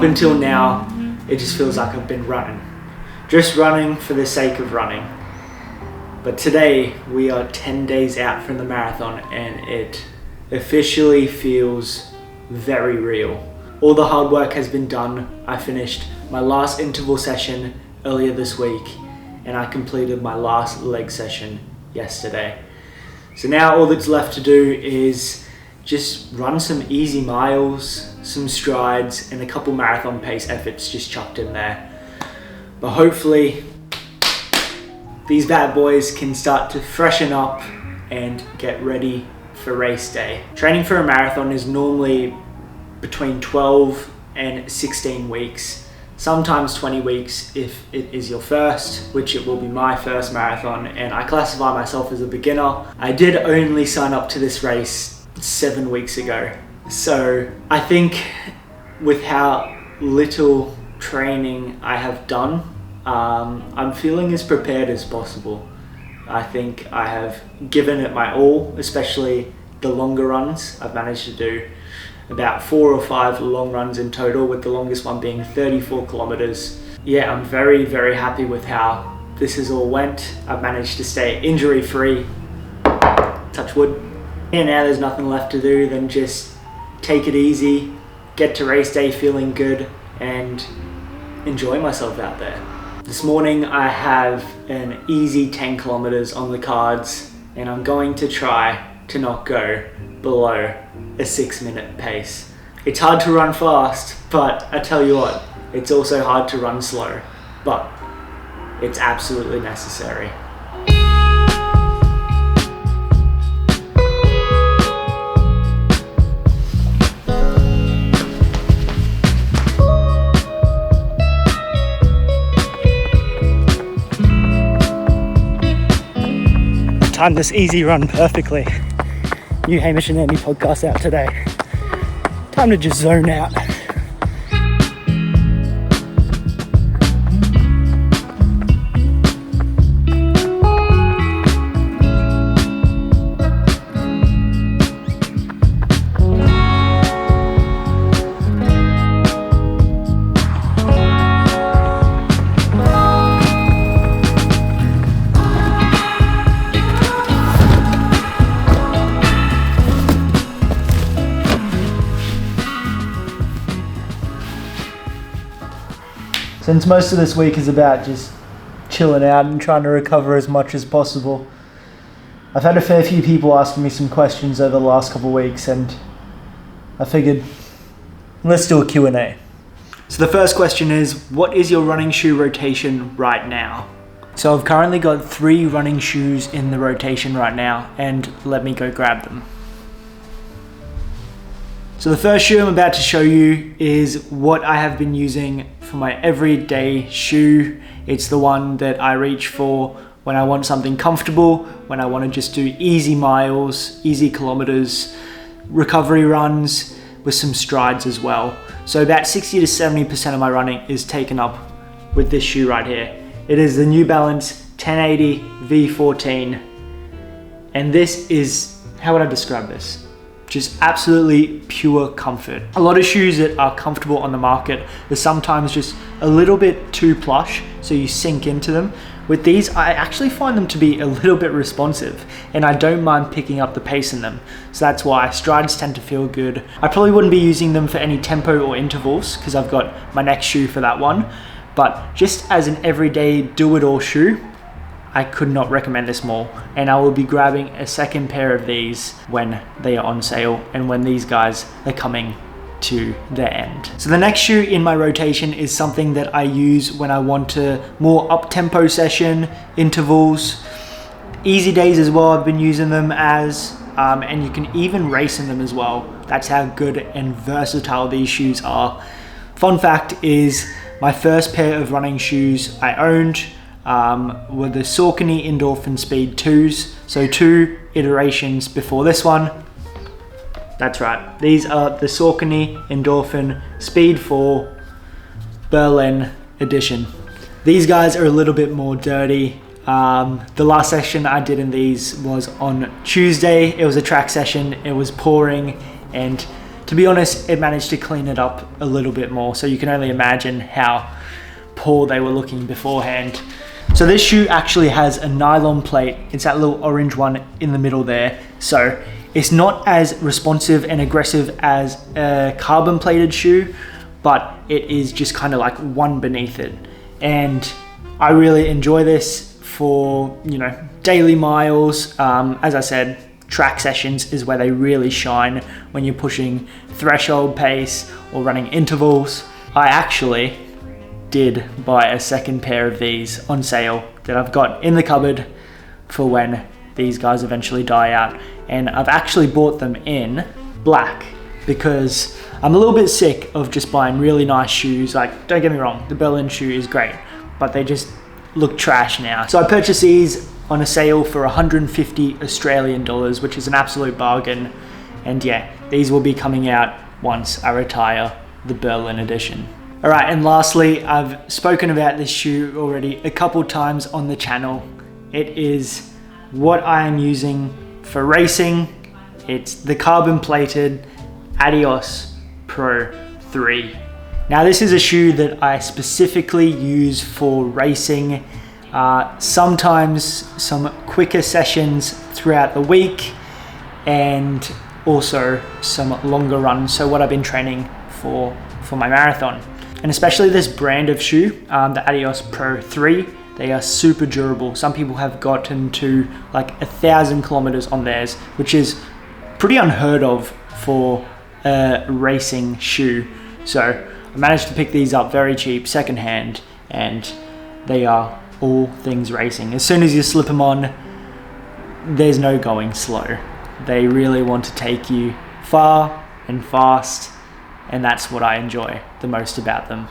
until now, it just feels like I've been running. Just running for the sake of running. But today, we are 10 days out from the marathon and it officially feels very real. All the hard work has been done. I finished my last interval session earlier this week and I completed my last leg session yesterday. So now all that's left to do is just run some easy miles, some strides, and a couple marathon pace efforts just chucked in there. But hopefully, these bad boys can start to freshen up and get ready for race day. Training for a marathon is normally between 12 and 16 weeks, sometimes 20 weeks if it is your first, which it will be my first marathon, and I classify myself as a beginner. I did only sign up to this race 7 weeks ago. So I think with how little training I have done, I'm feeling as prepared as possible. I think I have given it my all, especially the longer runs. I've managed to do about 4 or 5 long runs in total, with the longest one being 34 kilometers. Yeah, I'm very, very happy with how this has all went. I've managed to stay injury free, touch wood. And now there's nothing left to do than just take it easy, get to race day feeling good, and enjoy myself out there. This morning I have an easy 10 kilometers on the cards, and I'm going to try to not go below a 6-minute pace. It's hard to run fast, but I tell you what, it's also hard to run slow, but it's absolutely necessary. Timed this easy run perfectly. New Hamish and Andy podcast out today. Time to just zone out. Since most of this week is about just chilling out and trying to recover as much as possible, I've had a fair few people asking me some questions over the last couple of weeks, and I figured let's do a Q&A. So the first question is, what is your running shoe rotation right now? So I've currently got 3 running shoes in the rotation right now, and let me go grab them. So the first shoe I'm about to show you is what I have been using for my everyday shoe. It's the one that I reach for when I want something comfortable, when I want to just do easy miles, easy kilometers, recovery runs with some strides as well. So about 60 to 70% of my running is taken up with this shoe right here. It is the New Balance 1080 V14. And this is, how would I describe this? Just absolutely pure comfort. A lot of shoes that are comfortable on the market are sometimes just a little bit too plush, so you sink into them. With these, I actually find them to be a little bit responsive, and I don't mind picking up the pace in them. So that's why strides tend to feel good. I probably wouldn't be using them for any tempo or intervals because I've got my next shoe for that one. But just as an everyday do-it-all shoe, I could not recommend this more, and I will be grabbing a second pair of these when they are on sale and when these guys are coming to their end. So the next shoe in my rotation is something that I use when I want a more up-tempo session, intervals, easy days as well. I've been using them as, and you can even race in them as well. That's how good and versatile these shoes are. Fun fact is, my first pair of running shoes I owned were the Saucony Endorphin Speed 2s, so 2 iterations before this one. That's right, these are the Saucony Endorphin Speed 4 Berlin edition. These guys are a little bit more dirty. The last session I did in these was on Tuesday. It was a track session, it was pouring, and to To be honest, it managed to clean it up a little bit more, so you can only imagine how poor they were looking beforehand. So this shoe actually has a nylon plate. It's that little orange one in the middle there. So it's not as responsive and aggressive as a carbon plated shoe, but it is just kind of like one beneath it. And I really enjoy this for, you know, daily miles. As I said, track sessions is where they really shine when you're pushing threshold pace or running intervals. I actually did buy a second pair of these on sale that I've got in the cupboard for when these guys eventually die out. And I've actually bought them in black because I'm a little bit sick of just buying really nice shoes. Like, don't get me wrong, the Berlin shoe is great, but they just look trash now. So I purchased these on a sale for 150 Australian dollars, which is an absolute bargain. And yeah, these will be coming out once I retire the Berlin edition. All right, and lastly, I've spoken about this shoe already a couple times on the channel. It is what I am using for racing. It's the carbon plated Adios Pro 3. Now this is a shoe that I specifically use for racing, sometimes some quicker sessions throughout the week, and also some longer runs. So what I've been training for my marathon. And especially this brand of shoe, the Adios Pro 3, they are super durable. Some people have gotten to like 1,000 kilometers on theirs, which is pretty unheard of for a racing shoe. So I managed to pick these up very cheap, secondhand, and they are all things racing. As soon as you slip them on, there's no going slow. They really want to take you far and fast, and that's what I enjoy the most about them.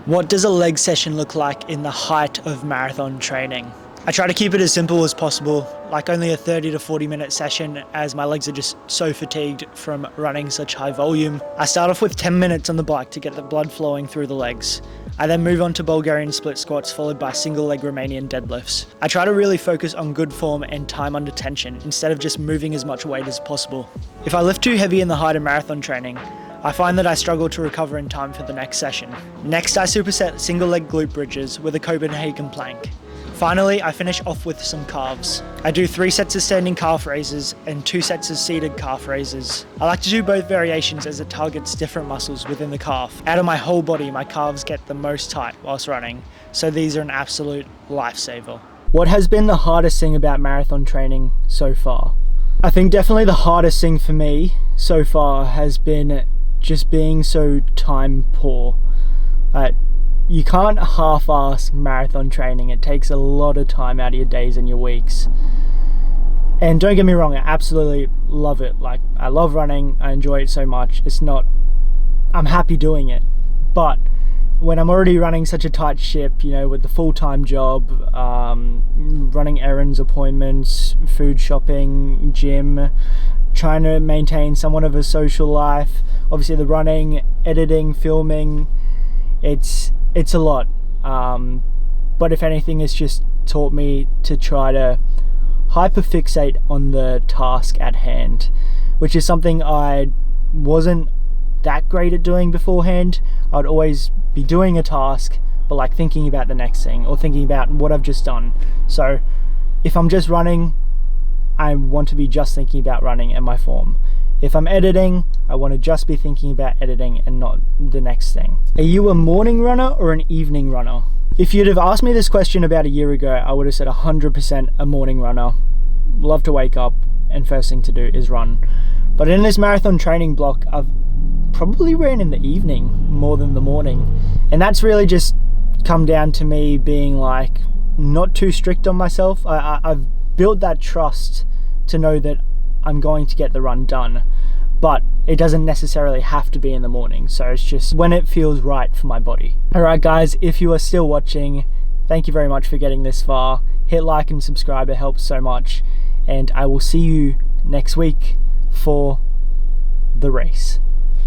What does a leg session look like in the height of marathon training? I try to keep it as simple as possible, like only a 30 to 40 minute session, as my legs are just so fatigued from running such high volume. I start off with 10 minutes on the bike to get the blood flowing through the legs. I then move on to Bulgarian split squats, followed by single leg Romanian deadlifts. I try to really focus on good form and time under tension, instead of just moving as much weight as possible. If I lift too heavy in the height of marathon training, I find that I struggle to recover in time for the next session. Next, I superset single leg glute bridges with a Copenhagen plank. Finally, I finish off with some calves. I do 3 sets of standing calf raises and 2 sets of seated calf raises. I like to do both variations as it targets different muscles within the calf. Out of my whole body, my calves get the most tight whilst running, so these are an absolute lifesaver. What has been the hardest thing about marathon training so far? I think definitely the hardest thing for me so far has been just being so time poor. You can't half-ass marathon training. It takes a lot of time out of your days and your weeks. And don't get me wrong, I absolutely love it. Like, I love running, I enjoy it so much. I'm happy doing it. But when I'm already running such a tight ship, you know, with the full-time job, running errands, appointments, food shopping, gym, trying to maintain somewhat of a social life, obviously the running, editing, filming, it's a lot. But if anything, it's just taught me to try to hyperfixate on the task at hand, which is something I wasn't that great at doing beforehand. I'd always be doing a task, but like thinking about the next thing or thinking about what I've just done. So if I'm just running, I want to be just thinking about running and my form. If I'm editing, I want to just be thinking about editing and not the next thing. Are you a morning runner or an evening runner? If you'd have asked me this question about a year ago, I would have said 100% a morning runner. Love to wake up and first thing to do is run. But in this marathon training block, I've probably ran in the evening more than the morning. And that's really just come down to me being like not too strict on myself. I've built that trust to know that I'm going to get the run done, but it doesn't necessarily have to be in the morning. So it's just when it feels right for my body. All right, guys, if you are still watching, thank you very much for getting this far. Hit like and subscribe, it helps so much. And I will see you next week for the race.